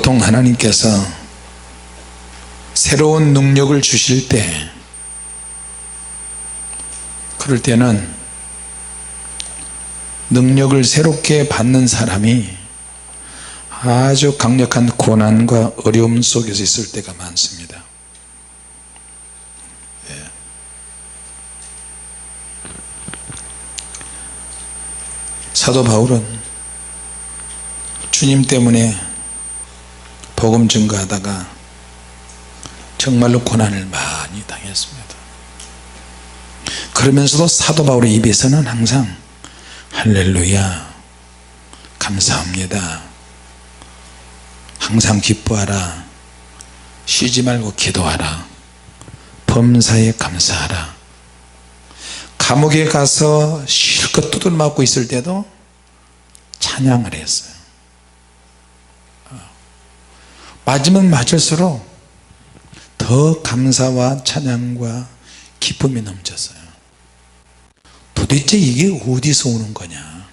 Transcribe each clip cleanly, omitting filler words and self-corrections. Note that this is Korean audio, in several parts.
보통 하나님께서 새로운 능력을 주실 때, 그럴 때는 능력을 새롭게 받는 사람이 아주 강력한 고난과 어려움 속에서 있을 때가 많습니다. 사도 바울은 주님 때문에 복음 증거하다가 정말로 고난을 많이 당했습니다. 그러면서도 사도 바울의 입에서는 항상 할렐루야, 감사합니다, 항상 기뻐하라, 쉬지 말고 기도하라, 범사에 감사하라. 감옥에 가서 실컷 두들맞고 있을 때도 찬양을 했어요. 맞으면 맞을수록 더 감사와 찬양과 기쁨이 넘쳤어요. 도대체 이게 어디서 오는 거냐.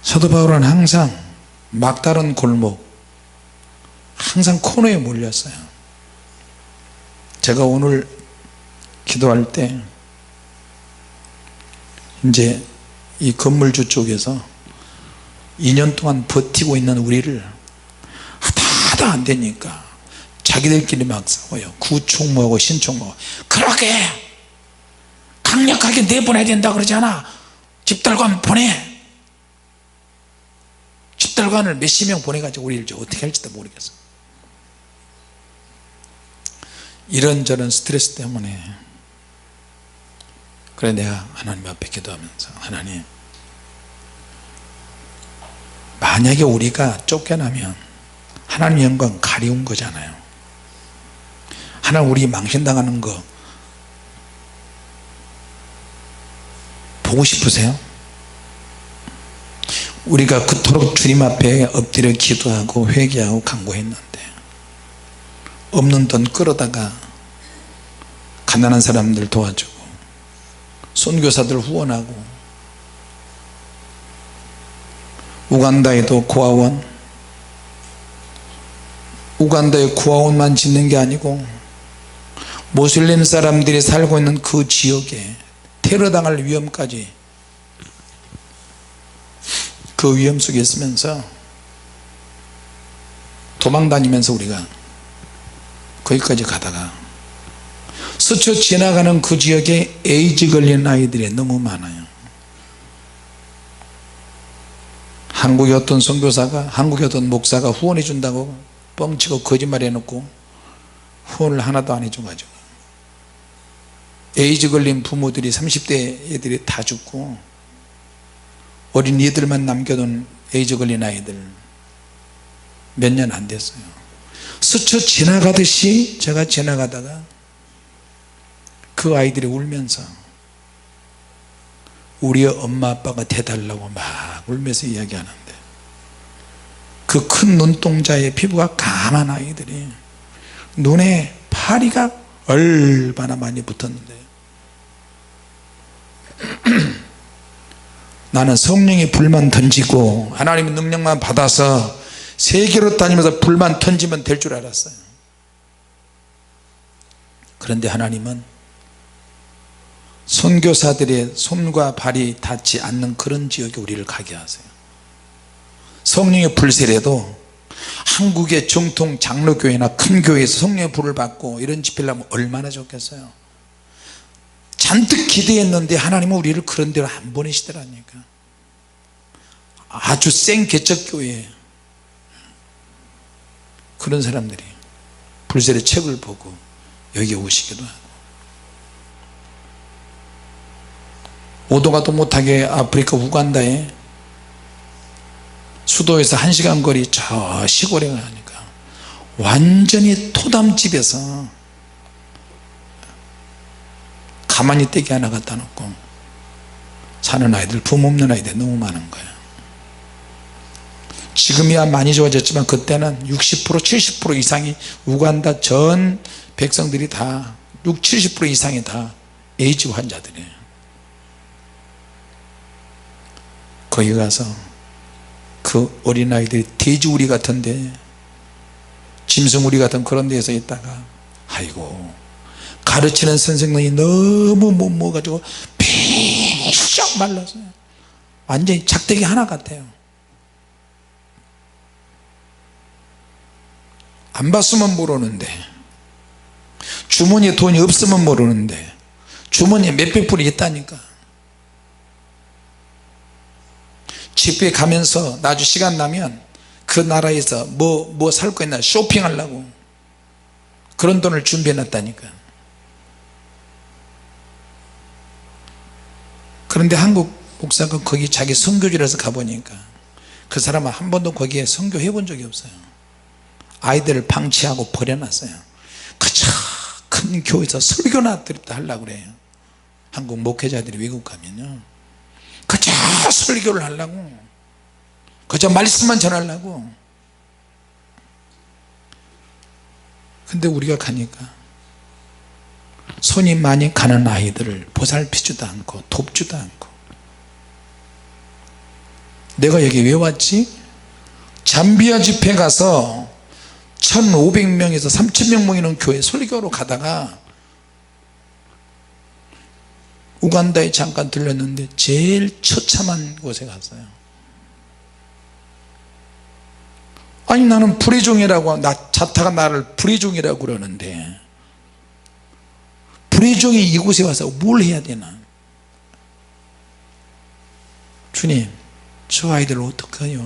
사도 바울은 항상 막다른 골목, 항상 코너에 몰렸어요. 제가 오늘 기도할 때 이제 이 건물주 쪽에서 2년 동안 버티고 있는 우리를 하다 안 되니까 자기들끼리 막 싸워요. 구총무하고 신총무하고. 그렇게 강력하게 내보내야 된다 그러잖아. 집달관 보내. 집달관을 몇십 명 보내가지고 우리를 어떻게 할지도 모르겠어. 이런저런 스트레스 때문에. 그래 내가 하나님 앞에 기도하면서, 하나님, 만약에 우리가 쫓겨나면 하나님 영광 가리운 거잖아요. 하나님 우리 망신당하는 거 보고 싶으세요? 우리가 그토록 주님 앞에 엎드려 기도하고 회개하고 간구했는데 없는 돈 끌어다가 가난한 사람들 도와주고 선교사들 후원하고, 우간다에도 고아원, 우간다에 고아원만 짓는 게 아니고 모슬림 사람들이 살고 있는 그 지역에 테러당할 위험까지, 그 위험 속에 있으면서 도망다니면서 우리가 거기까지 가다가 스쳐 지나가는 그 지역에 에이즈 걸린 아이들이 너무 많아요. 한국의 어떤 선교사가, 한국의 어떤 목사가 후원해 준다고 뻥치고 거짓말 해놓고 후원을 하나도 안 해줘가지고 에이즈 걸린 부모들이 30대 애들이 다 죽고 어린 이들만 남겨둔 에이즈 걸린 아이들 몇 년 안 됐어요. 스쳐 지나가듯이 제가 지나가다가 그 아이들이 울면서 우리 엄마 아빠가 돼달라고 막 울면서 이야기하는데, 그 큰 눈동자의 피부가 까만 아이들이 눈에 파리가 얼마나 많이 붙었는데 나는 성령의 불만 던지고 하나님의 능력만 받아서 세계로 다니면서 불만 던지면 될 줄 알았어요. 그런데 하나님은 선교사들의 손과 발이 닿지 않는 그런 지역에 우리를 가게 하세요. 성령의 불세례도 한국의 정통 장로교회나 큰 교회에서 성령의 불을 받고 이런 집회를 하면 얼마나 좋겠어요. 잔뜩 기대했는데 하나님은 우리를 그런 데로 안 보내시더라니까. 아주 센 개척교회, 그런 사람들이 불세례 책을 보고 여기에 오시기도 하고, 오도 가도 못하게 아프리카 우간다에 수도에서 1시간 거리 저 시골에 가니까 완전히 토담집에서 가만히 떼기 하나 갖다 놓고 사는 아이들, 부모 없는 아이들 너무 많은 거예요. 지금이야 많이 좋아졌지만 그때는 60% 70% 이상이 우간다 전 백성들이 다 60, 70% 이상이 다 에이즈 환자들이에요. 거기 가서 그 어린아이들이 돼지우리 같은데 짐승우리 같은 그런 데에서 있다가 아이고 가르치는 선생님이 너무 못 먹어가지고 비쩍 말랐어요. 완전히 작대기 하나 같아요. 안 봤으면 모르는데, 주머니에 돈이 없으면 모르는데 주머니에 몇백 불이 있다니까. 집에 가면서 나중 시간 나면 그 나라에서 뭐 살 거 있나 쇼핑하려고 그런 돈을 준비해 놨다니까. 그런데 한국 목사가 거기 자기 선교지라서 가보니까 그 사람은 한 번도 거기에 선교해 본 적이 없어요. 아이들을 방치하고 버려놨어요. 그저 큰 교회에서 설교나 드립다 하려고 그래요. 한국 목회자들이 외국 가면요 그저 설교를 하려고, 그저 말씀만 전하려고. 근데 우리가 가니까 손이 많이 가는 아이들을 보살피지도 않고 돕지도 않고. 내가 여기 왜 왔지? 잠비아 집회 가서 1500명에서 3000명 모이는 교회 설교로 가다가 우간다에 잠깐 들렸는데 제일 처참한 곳에 갔어요. 아니 나는 불의종이라고, 자타가 나를 불의종이라고 그러는데 불의종이 이곳에 와서 뭘 해야 되나? 주님, 저 아이들 어떡해요?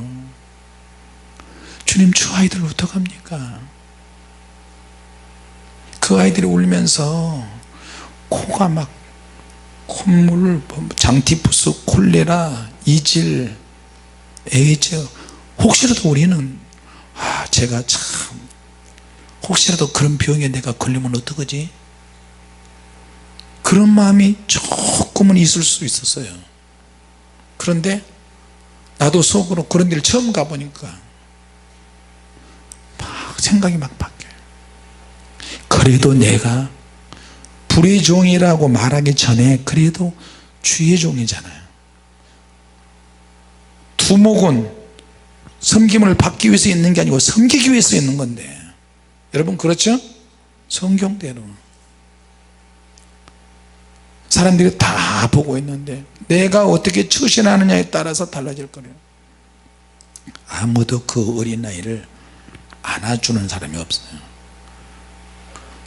주님, 저 아이들 어떡합니까? 그 아이들이 울면서 코가 막 콧물, 장티푸스, 콜레라, 이질, 에이즈. 혹시라도 우리는 제가 참 혹시라도 그런 병에 내가 걸리면 어떡하지? 그런 마음이 조금은 있을 수 있었어요. 그런데 나도 속으로 그런 데를 처음 가보니까 막 생각이 막 바뀌어요. 그래도 내가 불의 종이라고 말하기 전에 그래도 주의 종이잖아요. 두목은 섬김을 받기 위해서 있는 게 아니고 섬기기 위해서 있는 건데, 여러분 그렇죠? 성경대로 사람들이 다 보고 있는데 내가 어떻게 처신하느냐에 따라서 달라질 거예요. 아무도 그 어린아이를 안아주는 사람이 없어요.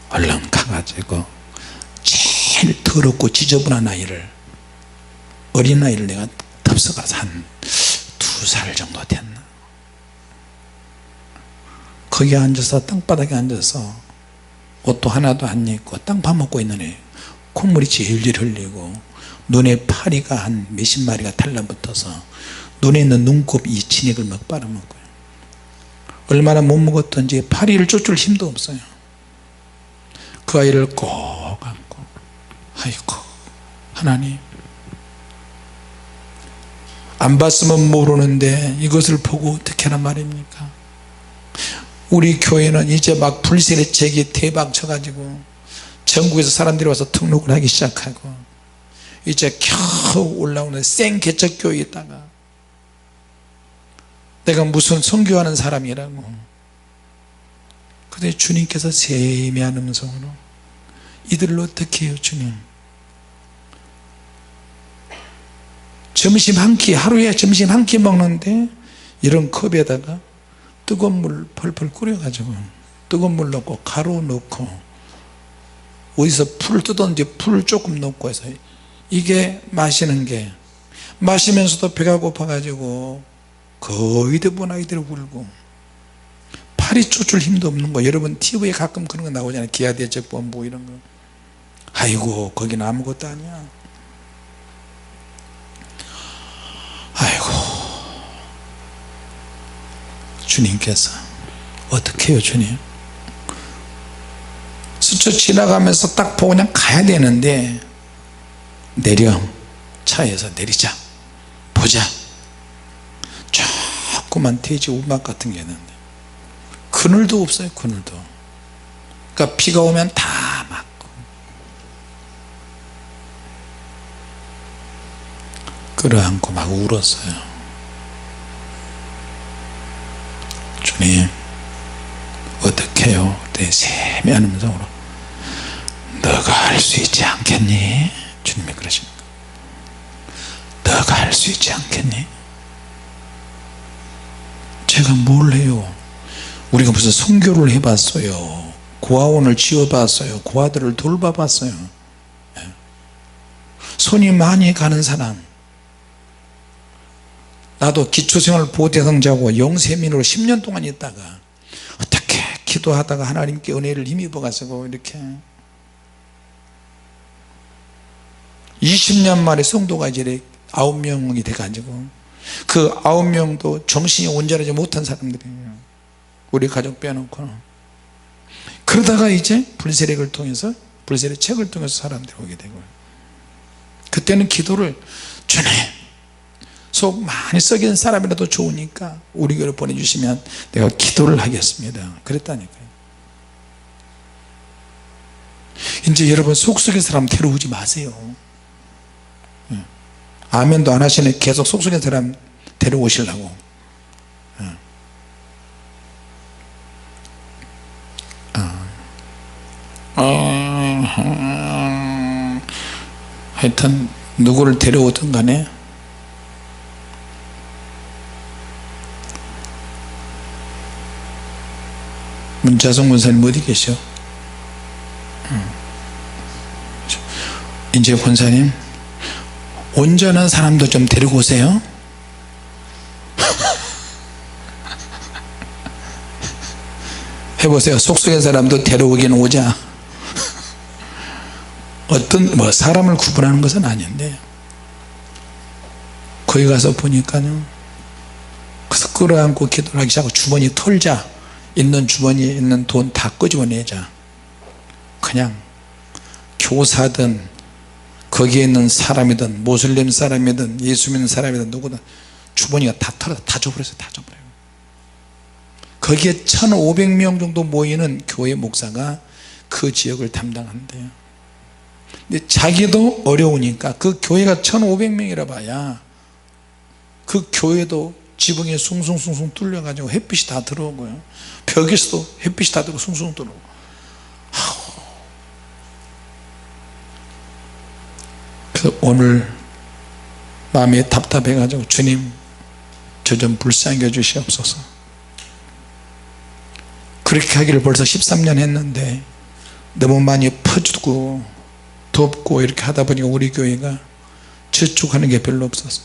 얼른 가가지고 제일 더럽고 지저분한 아이를, 어린아이를 내가 덥석가서 한 2살 정도 됐나, 거기 앉아서 땅바닥에 앉아서 옷도 하나도 안 입고 땅 파먹고 있는 애, 콧물이 질질 흘리고 눈에 파리가 한 몇십 마리가 달라붙어서 눈에 있는 눈곱 이 진액을 막 빨아먹고요. 얼마나 못 먹었던지 파리를 쫓을 힘도 없어요. 그 아이를 꼭 안고, 아이고 하나님, 안 봤으면 모르는데 이것을 보고 어떻게 하란 말입니까? 우리 교회는 이제 막 불세례책이 대박 쳐가지고 전국에서 사람들이 와서 등록을 하기 시작하고 이제 겨우 올라오는 생개척교회에다가 내가 무슨 선교하는 사람이라고. 그런데 주님께서 세미한 음성으로 이들을 어떻게 해요 주님? 점심 한 끼, 하루에 점심 한 끼 먹는데 이런 컵에다가 뜨거운 물 펄펄 끓여가지고 뜨거운 물 넣고 가루 넣고 어디서 풀 뜨던지 풀 조금 넣고 해서 이게 마시는 게, 마시면서도 배가 고파가지고 거의 대부분 아이들이 울고 팔이 쫓을 힘도 없는 거. 여러분 TV에 가끔 그런 거 나오잖아요. 기아대책본부 이런 거. 아이고 거기는 아무것도 아니야. 아이고, 주님께서 어떻게 해요 주님? 스쳐 지나가면서 딱 보고 그냥 가야 되는데 내려, 차에서 내리자, 보자. 조그만 돼지 우막 같은 게 있는데 그늘도 없어요. 그늘도. 그러니까 비가 오면 다 맞고. 끌어안고 막 울었어요. 주님 어떻게 해요? 그때 세미한 음성으로 너가 할 수 있지 않겠니? 주님이 그러십니다. 너가 할 수 있지 않겠니? 제가 뭘 해요? 우리가 무슨 선교를 해봤어요, 고아원을 지어봤어요, 고아들을 돌봐봤어요. 손이 많이 가는 사람, 나도 기초생활 보호대상자고 영세민으로 10년 동안 있다가 어떻게 기도하다가 하나님께 은혜를 힘입어 가지고 이렇게 20년 만에 성도가 이제 9명이 돼 가지고 그 9명도 정신이 온전하지 못한 사람들이에요, 우리 가족 빼놓고. 그러다가 이제 불세례를 통해서, 불세례 책을 통해서 사람들이 오게 되고, 그때는 기도를 주님 속 많이 썩인 사람이라도 좋으니까 우리 교회로 보내주시면 내가 기도를 하겠습니다, 그랬다니까요. 이제 여러분 속 썩인 사람 데려오지 마세요. 아멘도 안 하시네. 계속 속 썩인 사람 데려오시려고. 하여튼 누구를 데려오든 간에 문자성 권사님 어디 계셔? 이제 권사님 온전한 사람도 좀 데리고 오세요. 해보세요. 속속의 사람도 데려오기는 오자. 어떤 뭐 사람을 구분하는 것은 아닌데, 거기 가서 보니까요, 그래서 끌어안고 기도를 하기 시작하고 주머니 털자, 있는 주머니에 있는 돈 다 끄집어내자. 그냥 교사든 거기에 있는 사람이든 모슬림 사람이든 예수 믿는 사람이든 누구든 주머니가 다 털어서 다 줘버렸어요. 다 줘버려요. 거기에 1500명 정도 모이는 교회 목사가 그 지역을 담당한대요. 근데 자기도 어려우니까 그 교회가 1500명이라 봐야 그 교회도 지붕에 숭숭숭숭 뚫려 가지고 햇빛이 다 들어오고요, 벽에서도 햇빛이 다 들어오고 숭숭 들어오고. 그래서 오늘 마음이 답답해 가지고 주님 저 좀 불쌍히 해주시옵소서. 그렇게 하기를 벌써 13년 했는데 너무 많이 퍼주고 덥고 이렇게 하다 보니까 우리 교회가 저축하는 게 별로 없어서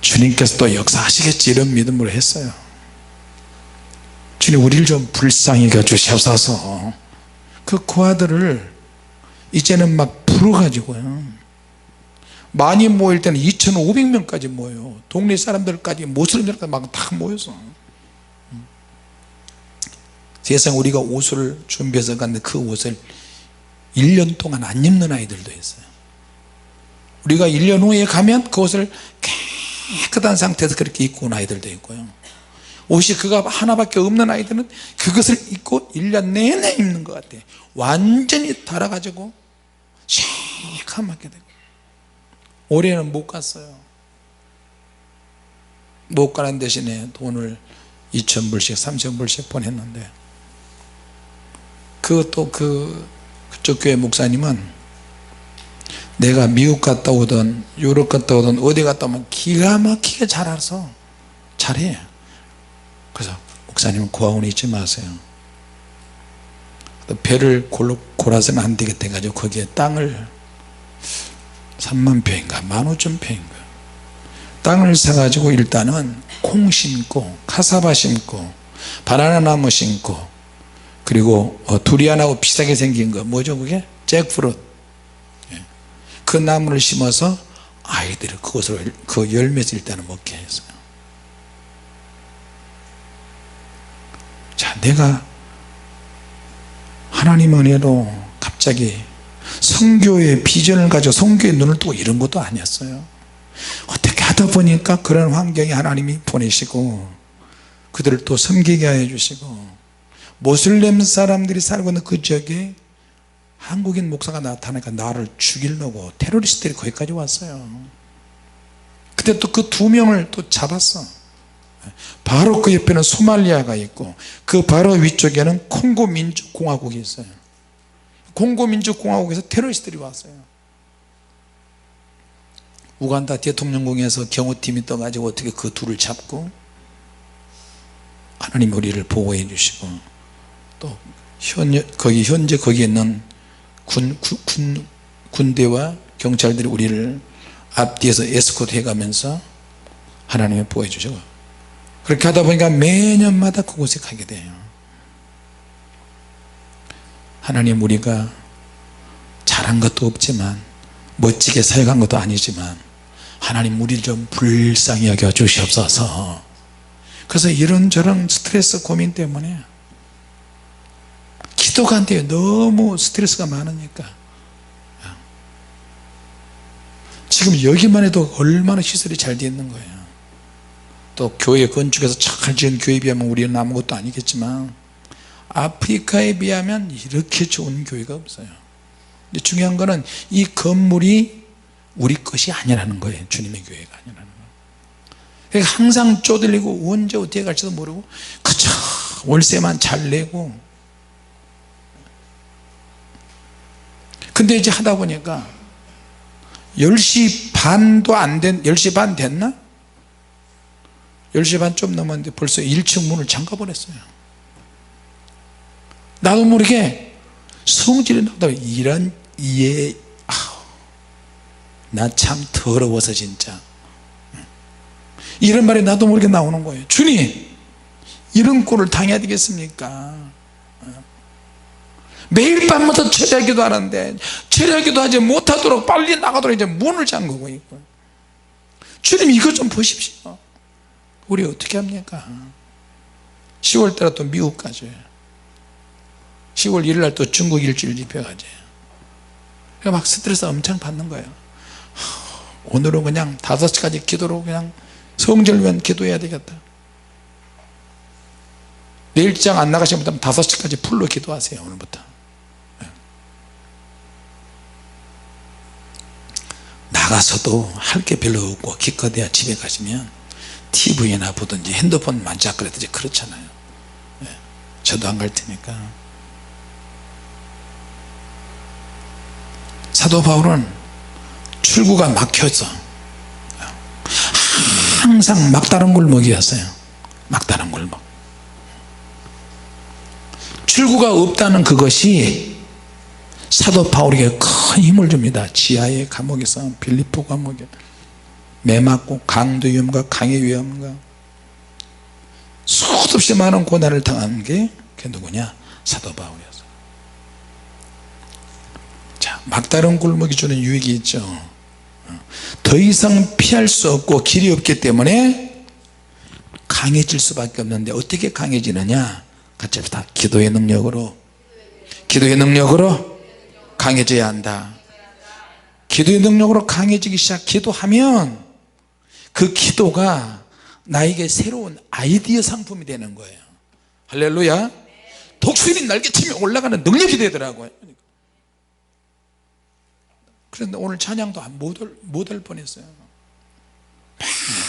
주님께서 또 역사하시겠지 이런 믿음으로 했어요. 주님 우리를 좀 불쌍히 여주시옵소서. 그 고아들을 이제는 막 불어가지고요, 많이 모일 때는 2500명까지 모여요. 동네 사람들까지 모슬림들까지 막 다 모여서 세상 우리가 옷을 준비해서 갔는데 그 옷을 1년 동안 안 입는 아이들도 있어요. 우리가 1년 후에 가면 그 옷을 깨끗한 상태에서 그렇게 입고 온 아이들도 있고요, 옷이 그거 하나밖에 없는 아이들은 그것을 입고 1년 내내 입는 것 같아요. 완전히 달아가지고 시커멓게 되고. 올해는 못 갔어요. 못 가는 대신에 돈을 2000불씩 3000불씩 보냈는데, 그것도 그쪽 교회 목사님은 내가 미국 갔다 오든 유럽 갔다 오든 어디 갔다 오면 기가 막히게 잘 알아서 잘해. 그래서 목사님은 고아원에 있지 마세요. 배를 골아서는 안 되겠다 해가지고 거기에 땅을 30,000평인가 15,000평인가 땅을 사가지고 일단은 콩 심고 카사바 심고 바나나 나무 심고, 그리고 두리안하고 비슷하게 생긴 거 뭐죠 그게? 잭프루트. 그 나무를 심어서 아이들이 그것을 그 열매에서 일단은 먹게 했어요. 자, 내가 하나님 은혜로 갑자기 선교의 비전을 가지고 선교의 눈을 뜨고 이런 것도 아니었어요. 어떻게 하다 보니까 그런 환경에 하나님이 보내시고 그들을 또 섬기게 해주시고, 모슬렘 사람들이 살고 있는 그 지역에 한국인 목사가 나타나니까 나를 죽이려고 테러리스트들이 거기까지 왔어요. 그때 또 그 2명을 또 잡았어. 바로 그 옆에는 소말리아가 있고 그 바로 위쪽에는 콩고 민주공화국이 있어요. 콩고 민주공화국에서 테러리스트들이 왔어요. 우간다 대통령궁에서 경호팀이 떠가지고 어떻게 그 둘을 잡고 하나님 우리를 보호해 주시고 또 현재 거기에 있는 군대와 경찰들이 우리를 앞뒤에서 에스코트 해가면서 하나님이 보호해 주시고 그렇게 하다 보니까 매년마다 그곳에 가게 돼요. 하나님 우리가 잘한 것도 없지만 멋지게 사역한 것도 아니지만 하나님 우리를 좀 불쌍히 여겨 주시옵소서. 그래서 이런저런 스트레스 고민 때문에 기도가 안 돼요. 너무 스트레스가 많으니까. 지금 여기만 해도 얼마나 시설이 잘 되어 있는 거예요. 또 교회 건축해서 잘 지은 교회에 비하면 우리는 아무것도 아니겠지만 아프리카에 비하면 이렇게 좋은 교회가 없어요. 근데 중요한 거는 이 건물이 우리 것이 아니라는 거예요. 주님의 교회가 아니라는 거예요. 그러니까 항상 쪼들리고 언제 어떻게 갈지도 모르고 그저 월세만 잘 내고. 근데 이제 하다 보니까 10시 반도 안 된, 10시 반 됐나? 10시 반 좀 넘었는데 벌써 1층 문을 잠가 버렸어요. 나도 모르게 성질이 나다. 이런 나 참 더러워서 진짜 이런 말이 나도 모르게 나오는 거예요. 주님 이런 꼴을 당해야 되겠습니까? 매일 밤마다 철야기도 하는데 철야기도 하지 못하도록 빨리 나가도록 이제 문을 잠그고 있고. 주님 이것 좀 보십시오. 우리 어떻게 합니까? 10월 달에 또 미국 가죠. 10월 1일 날 또 중국 일주일 집회 가죠. 막 스트레스 엄청 받는 거예요. 오늘은 그냥 5시까지 기도로 그냥 성절 위한 기도해야 되겠다. 내일 장 안 나가시면 5시까지 풀로 기도하세요. 오늘부터. 나가서도 할 게 별로 없고 기껏해야 집에 가시면 TV나 보든지 핸드폰 만지작거리든지 그렇잖아요. 저도 안 갈 테니까. 사도 바울은 출구가 막혀서 항상 막다른 골목이었어요. 막다른 골목. 출구가 없다는 그것이 사도 바울에게 큰 힘을 줍니다. 지하의 감옥에서 빌립보 감옥에 매 맞고 강도 위험과 강의 위험과 수도 없이 많은 고난을 당한 게 그게 누구냐? 사도 바울이었어요. 자, 막다른 골목이 주는 유익이 있죠. 더 이상 피할 수 없고 길이 없기 때문에 강해질 수밖에 없는데 어떻게 강해지느냐? 같이 합시다. 기도의 능력으로 강해져야 한다. 기도의 능력으로 강해지기 시작. 기도하면 그 기도가 나에게 새로운 아이디어 상품이 되는 거예요. 할렐루야. 독수리 날개치며 올라가는 능력이 되더라고요. 그런데 오늘 찬양도 못 할 뻔했어요.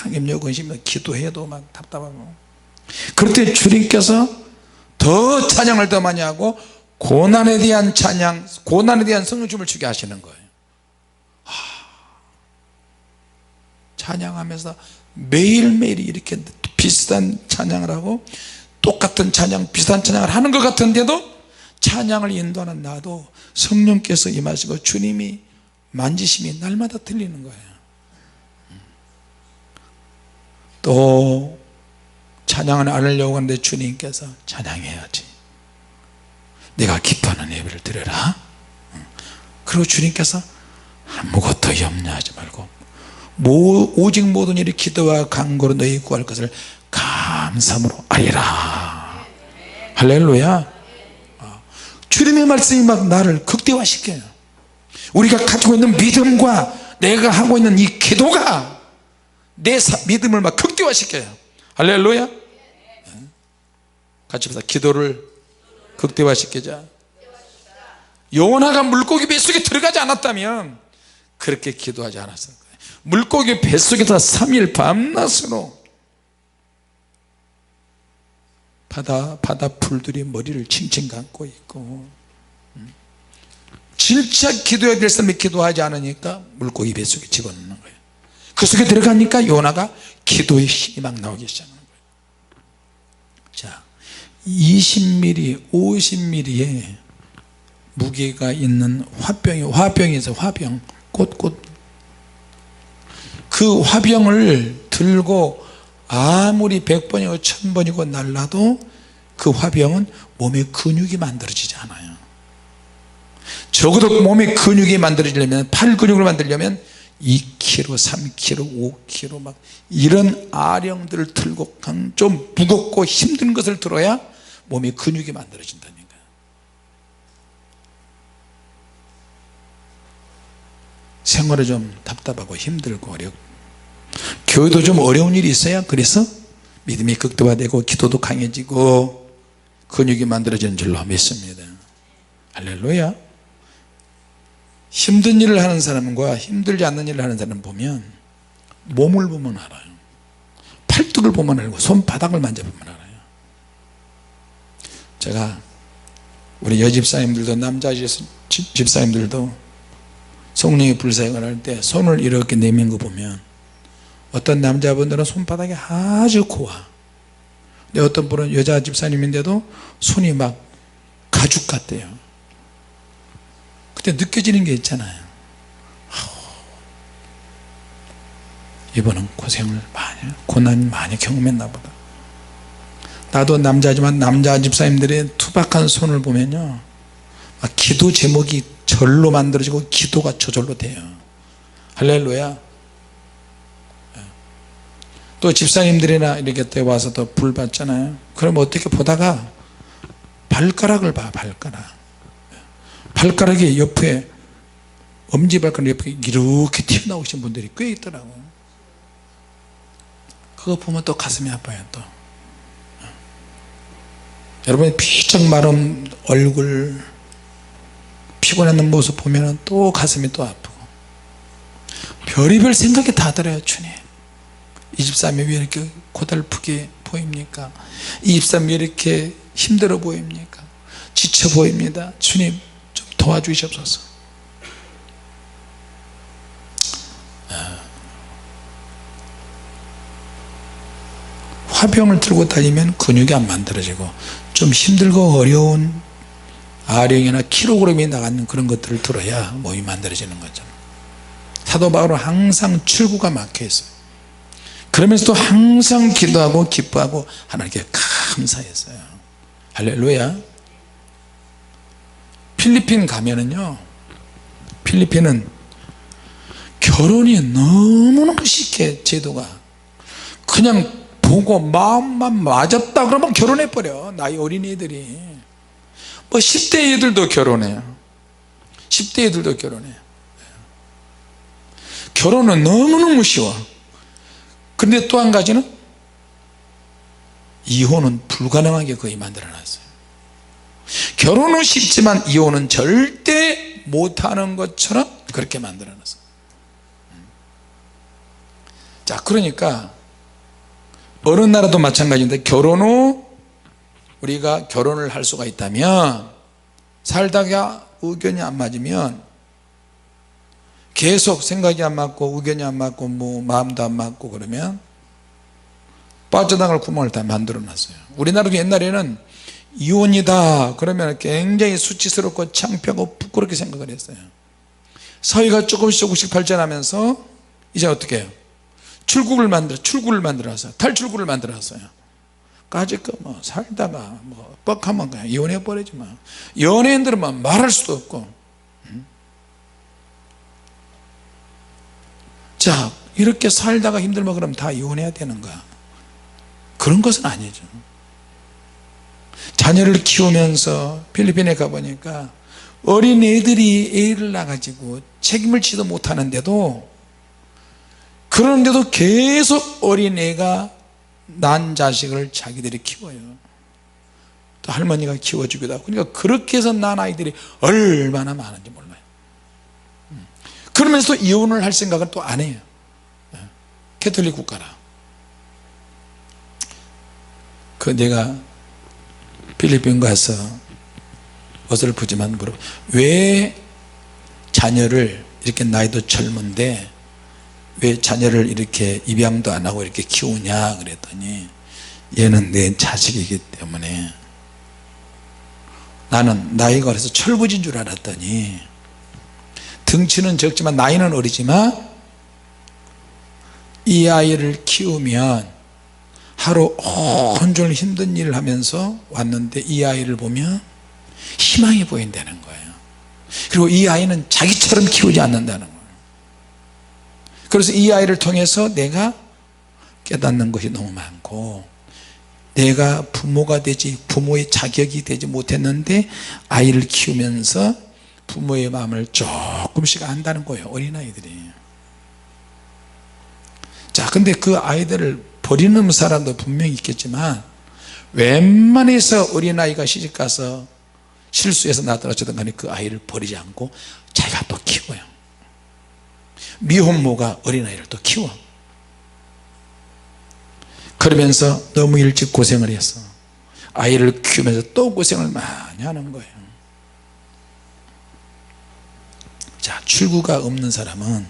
막 염려근심이 기도해도 막 답답하고. 그럴 때 주님께서 더 찬양을 더 많이 하고 고난에 대한 찬양, 고난에 대한 성령춤을 주게 하시는 거예요. 찬양하면서 매일매일 이렇게 비슷한 찬양을 하고 똑같은 찬양, 비슷한 찬양을 하는 것 같은데도 찬양을 인도하는 나도 성령께서 임하시고 주님이 만지심이 날마다 들리는 거예요. 또 찬양을 안 하려고 하는데 주님께서 찬양해야지, 내가 기뻐하는 예배를 드려라. 그리고 주님께서 아무것도 염려하지 말고 오직 모든 일이 기도와 간구로 너희 구할 것을 감사함으로 아리라. 할렐루야. 주님의 말씀이 막 나를 극대화시켜요. 우리가 가지고 있는 믿음과 내가 하고 있는 이 기도가 내 믿음을 막 극대화시켜요. 할렐루야. 같이 보자. 기도를 극대화시키자. 요나가 물고기 뱃속에 들어가지 않았다면 그렇게 기도하지 않았을 거예요. 물고기 뱃속에서 3일 밤낮으로 바다 풀들이 머리를 칭칭 감고 있고, 진짜 기도해야 될 사람이 기도하지 않으니까 물고기 뱃속에 집어넣는 거예요. 그 속에 들어가니까 요나가 기도의 힘이 막 나오기 시작하는 거예요. 자, 20mm 50mm의 무게가 있는 화병에서 화병, 꽃, 그 화병을 들고 아무리 100번이고 1000번이고 날라도 그 화병은 몸의 근육이 만들어지지 않아요. 적어도 몸의 근육이 만들어지려면, 팔 근육을 만들려면 2kg, 3kg, 5kg 막 이런 아령들을 들고 좀 무겁고 힘든 것을 들어야 몸의 근육이 만들어진다니까. 생활이 좀 답답하고 힘들고 어렵고, 교회도 좀 어려운 일이 있어야 그래서 믿음이 극대화되고 기도도 강해지고 근육이 만들어지는 줄로 믿습니다. 할렐루야. 힘든 일을 하는 사람과 힘들지 않는 일을 하는 사람 보면 몸을 보면 알아요. 팔뚝을 보면 알고 손바닥을 만져보면 알아요. 제가 우리 여집사님들도 남자 집사님들도 성령의 불사역을 할 때 손을 이렇게 내민 거 보면 어떤 남자분들은 손바닥이 아주 고와, 근데 어떤 분은 여자 집사님인데도 손이 막 가죽 같대요. 그때 느껴지는 게 있잖아요. 이분은 고생을 많이, 고난 많이 경험했나 보다. 나도 남자지만 남자 집사님들의 투박한 손을 보면요, 기도 제목이 절로 만들어지고 기도가 저절로 돼요. 할렐루야. 또 집사님들이나 이렇게 때 와서 또 불 받잖아요. 그럼 어떻게 보다가 발가락을 봐. 발가락이 옆에, 엄지발가락 옆에 이렇게 튀어나오신 분들이 꽤 있더라고요. 그거 보면 또 가슴이 아파요. 또 여러분이 비쩍 마른 얼굴, 피곤한 모습 보면 또 가슴이 또 아프고, 별의별 생각이 다 들어요. 주님, 이 집사람이 왜 이렇게 고달프게 보입니까? 이 집사람이 왜 이렇게 힘들어 보입니까? 지쳐 보입니다. 주님 좀 도와주시옵소서. 화병을 들고 다니면 근육이 안 만들어지고, 좀 힘들고 어려운 아령이나 킬로그램이 나가는 그런 것들을 들어야 몸이 만들어지는 거죠. 사도 바울은 항상 출구가 막혀 있어요. 그러면서도 항상 기도하고 기뻐하고 하나님께 감사했어요. 할렐루야. 필리핀 가면은요, 필리핀은 결혼이 너무너무 쉽게, 제도가 그냥 보고 마음만 맞았다 그러면 결혼해버려. 나이 어린 애들이, 뭐 10대 애들도 결혼해요. 10대 애들도 결혼해요. 결혼은 너무너무 쉬워. 근데 또 한 가지는 이혼은 불가능하게 거의 만들어놨어요. 결혼은 쉽지만 이혼은 절대 못하는 것처럼 그렇게 만들어놨어요. 자, 그러니까 어느 나라도 마찬가지인데, 결혼 후 우리가 결혼을 할 수가 있다면, 살다가 의견이 안 맞으면, 계속 생각이 안 맞고 의견이 안 맞고 뭐 마음도 안 맞고 그러면 빠져나갈 구멍을 다 만들어 놨어요. 우리나라도 옛날에는 이혼이다 그러면 굉장히 수치스럽고 창피하고 부끄럽게 생각을 했어요. 사회가 조금씩 발전하면서 이제 어떻게 해요? 출구를 만들어서 탈출구를 만들었어요. 까짓거 뭐 살다가 뭐 뻑하면 그냥 이혼해 버리지 마. 연예인들은 막 말할 수도 없고. 자, 이렇게 살다가 힘들면 그럼 다 이혼해야 되는가? 그런 것은 아니죠. 자녀를 키우면서 필리핀에 가보니까 어린 애들이 애를 낳아가지고 책임을 지도 못하는데도, 그런데도 계속 어린 애가 난 자식을 자기들이 키워요. 또 할머니가 키워주기도 하고. 그러니까 그렇게 해서 난 아이들이 얼마나 많은지 몰라요. 그러면서 이혼을 할 생각은 또 안 해요. 캐톨릭 국가라. 내가 필리핀 가서 어설프지만 물어 왜 자녀를 이렇게 나이도 젊은데 왜 자녀를 이렇게 입양도 안 하고 이렇게 키우냐 그랬더니 얘는 내 자식이기 때문에 나는 나이가 어려서 철부지인 줄 알았더니 덩치는 적지만 나이는 어리지만 이 아이를 키우면 하루 온종일 힘든 일을 하면서 왔는데 이 아이를 보면 희망이 보인다는 거예요. 그리고 이 아이는 자기처럼 키우지 않는다는 거예요. 그래서 이 아이를 통해서 내가 깨닫는 것이 너무 많고 내가 부모가 되지 부모의 자격이 되지 못했는데 아이를 키우면서 부모의 마음을 조금씩 안다는 거예요. 어린아이들이. 자, 근데 그 아이들을 버리는 사람도 분명히 있겠지만 웬만해서 어린아이가 시집가서 실수해서 나떨어지든 간에 그 아이를 버리지 않고 자기가 또 키워요. 미혼모가 어린아이를 또 키워. 그러면서 너무 일찍 고생을 해서 아이를 키우면서 또 고생을 많이 하는 거예요. 자, 출구가 없는 사람은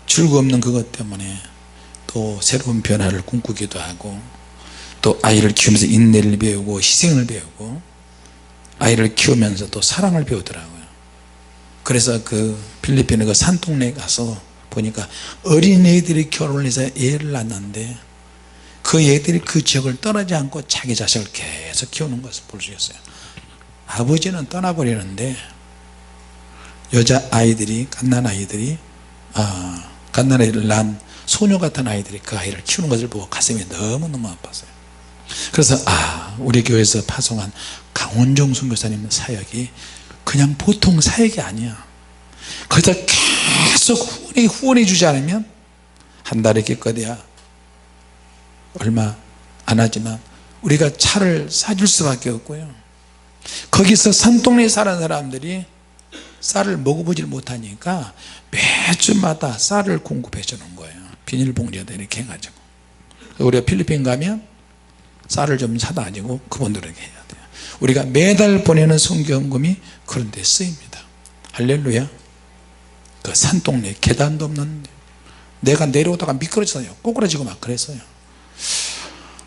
출구 없는 그것 때문에 또 새로운 변화를 꿈꾸기도 하고 또 아이를 키우면서 인내를 배우고 희생을 배우고 아이를 키우면서 또 사랑을 배우더라고요. 그래서 그 필리핀의 그 산동네에 가서 보니까 어린애들이 결혼을 해서 애를 낳는데 그 애들이 그 지역을 떠나지 않고 자기 자식을 계속 키우는 것을 볼 수 있어요. 아버지는 떠나버리는데 여자아이들이 갓난아이들이 갓난아이를 낳은 소녀 같은 아이들이 그 아이를 키우는 것을 보고 가슴이 너무너무 아팠어요. 그래서 우리 교회에서 파송한 강원종 선교사님 사역이 그냥 보통 사역이 아니야. 거기다 계속 후원해 주지 않으면 한 달에 기껏해야 얼마 안 하지만 우리가 차를 사줄 수밖에 없고요. 거기서 산동네에 사는 사람들이 쌀을 먹어보질 못하니까 매주마다 쌀을 공급해 주는 거예요. 비닐봉지에다 이렇게 해가지고. 우리가 필리핀 가면 쌀을 좀 사다 가지고 그분들에게 해야 돼요. 우리가 매달 보내는 선교헌금이 그런 데 쓰입니다. 할렐루야. 그 산동네 계단도 없는데 내가 내려오다가 미끄러져요. 꼬꾸라지고 막 그랬어요.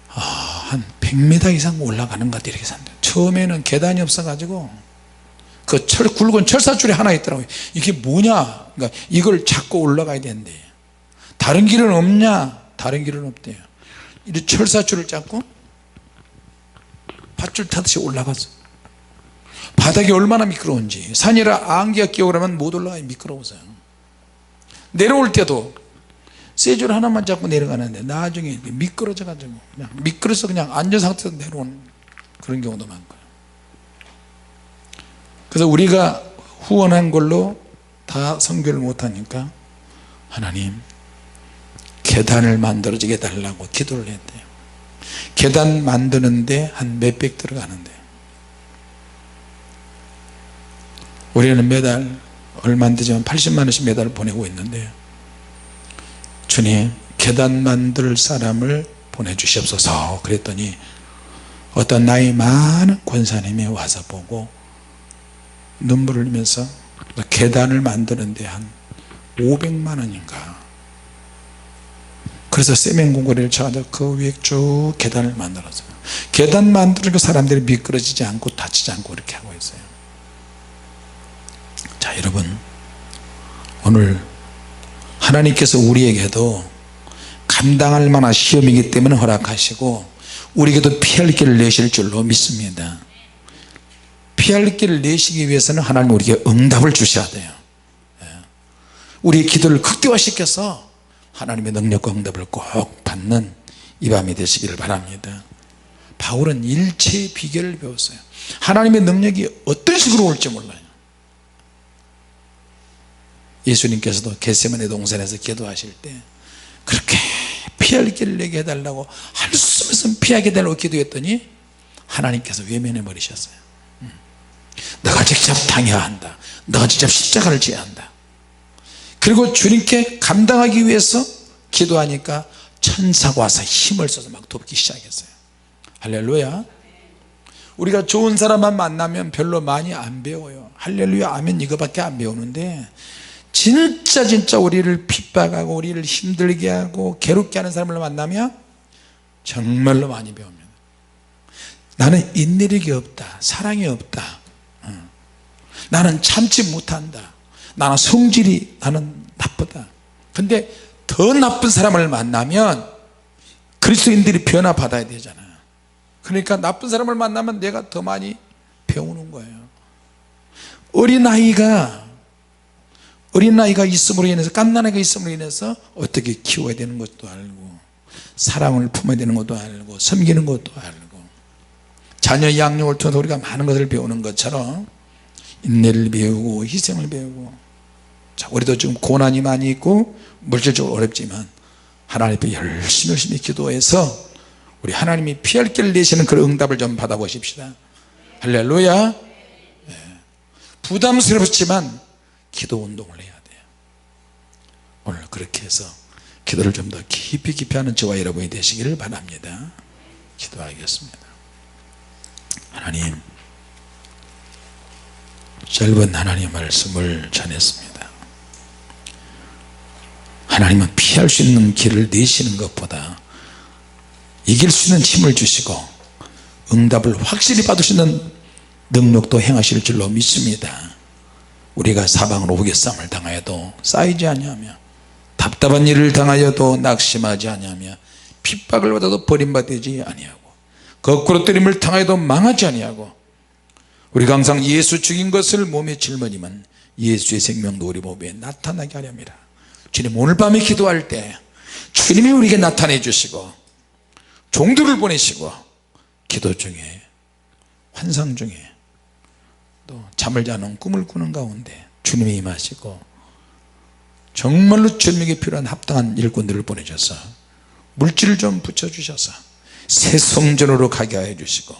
한 100m 이상 올라가는 것 같아. 이렇게 산다. 처음에는 계단이 없어 가지고 그 굵은 철사줄이 하나 있더라고요. 이게 뭐냐, 그러니까 이걸 잡고 올라가야 되는데 다른 길은 없냐, 다른 길은 없대요. 이 철사줄을 잡고 밧줄 타듯이 올라갔어. 바닥이 얼마나 미끄러운지. 산이라 안개가 끼고 그러면 못 올라가요. 미끄러워서요. 내려올 때도 쇠줄 하나만 잡고 내려가는데 나중에 미끄러져 가지고 그냥 미끄러서 그냥 앉은 상태에서 내려오는 그런 경우도 많고요. 그래서 우리가 후원한 걸로 다 선교를 못하니까 하나님 계단을 만들어지게 해달라고 기도를 했대요. 계단 만드는데 한 몇백 들어가는데 우리는 매달 얼마 안 되지만 80만 원씩 매달 보내고 있는데 주님 계단 만들 사람을 보내주시옵소서 그랬더니 어떤 나이 많은 권사님이 와서 보고 눈물을 흘리면서 계단을 만드는데 한 500만 원인가. 그래서 세면공고리를 쳐서 그 위에 쭉 계단을 만들었어요. 계단 만들고 사람들이 미끄러지지 않고 다치지 않고 이렇게 하고 있어요. 자, 여러분 오늘 하나님께서 우리에게도 감당할 만한 시험이기 때문에 허락하시고 우리에게도 피할 길을 내실 줄로 믿습니다. 피할 길을 내시기 위해서는 하나님 우리에게 응답을 주셔야 돼요. 우리의 기도를 극대화시켜서 하나님의 능력과 응답을 꼭 받는 이 밤이 되시기를 바랍니다. 바울은 일체의 비결을 배웠어요. 하나님의 능력이 어떤 식으로 올지 몰라요. 예수님께서도 겟세마네 동산에서 기도하실 때 그렇게 피할 길을 내게 해달라고 할 수 없으면 피하게 해달라고 기도했더니 하나님께서 외면해 버리셨어요. 너가 직접 당해야 한다. 너가 직접 십자가를 져야 한다. 그리고 주님께 감당하기 위해서 기도하니까 천사가 와서 힘을 써서 막 돕기 시작했어요. 할렐루야. 우리가 좋은 사람만 만나면 별로 많이 안 배워요. 할렐루야 아멘 이거밖에 안 배우는데 진짜 우리를 핍박하고 우리를 힘들게 하고 괴롭게 하는 사람을 만나면 정말로 많이 배웁니다. 나는 인내력이 없다, 사랑이 없다, 나는 참지 못한다, 나는 성질이 나는 나쁘다. 근데 더 나쁜 사람을 만나면 그리스도인들이 변화받아야 되잖아요. 그러니까 나쁜 사람을 만나면 내가 더 많이 배우는 거예요. 어린아이가 있음으로 인해서, 갓난아이가 있음으로 인해서 어떻게 키워야 되는 것도 알고, 사랑을 품어야 되는 것도 알고, 섬기는 것도 알고, 자녀 양육을 통해서 우리가 많은 것을 배우는 것처럼 인내를 배우고 희생을 배우고. 자, 우리도 지금 고난이 많이 있고 물질적으로 어렵지만 하나님 앞에 열심히 기도해서 우리 하나님이 피할 길을 내시는 그런 응답을 좀 받아보십시다. 할렐루야. 네. 부담스럽지만 기도 운동을 해야 돼요. 오늘 그렇게 해서 기도를 좀 더 깊이 하는 저와 여러분이 되시기를 바랍니다. 기도하겠습니다. 하나님, 짧은 하나님의 말씀을 전했습니다. 하나님은 피할 수 있는 길을 내시는 것보다 이길 수 있는 힘을 주시고 응답을 확실히 받을 수 있는 능력도 행하실 줄로 믿습니다. 우리가 사방으로 우겨싸움을 당하여도 쌓이지 아니하며, 답답한 일을 당하여도 낙심하지 아니하며, 핍박을 받아도 버림받지 아니하고, 거꾸로 때림을 당하여도 망하지 아니하고, 우리가 항상 예수 죽인 것을 몸에 짊어지면 예수의 생명도 우리 몸에 나타나게 하려 합니다. 주님, 오늘 밤에 기도할 때 주님이 우리에게 나타내 주시고 종들을 보내시고, 기도 중에, 환상 중에, 또 잠을 자는 꿈을 꾸는 가운데 주님이 임하시고 정말로 주님에게 필요한 합당한 일꾼들을 보내셔서 물질을 좀 붙여주셔서 새 성전으로 가게 하여 주시고,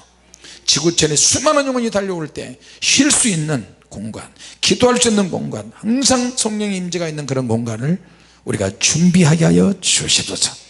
지구촌에 수많은 영혼이 달려올 때 쉴 수 있는 공간, 기도할 수 있는 공간, 항상 성령의 임재가 있는 그런 공간을 우리가 준비하게 하여 주시옵소서.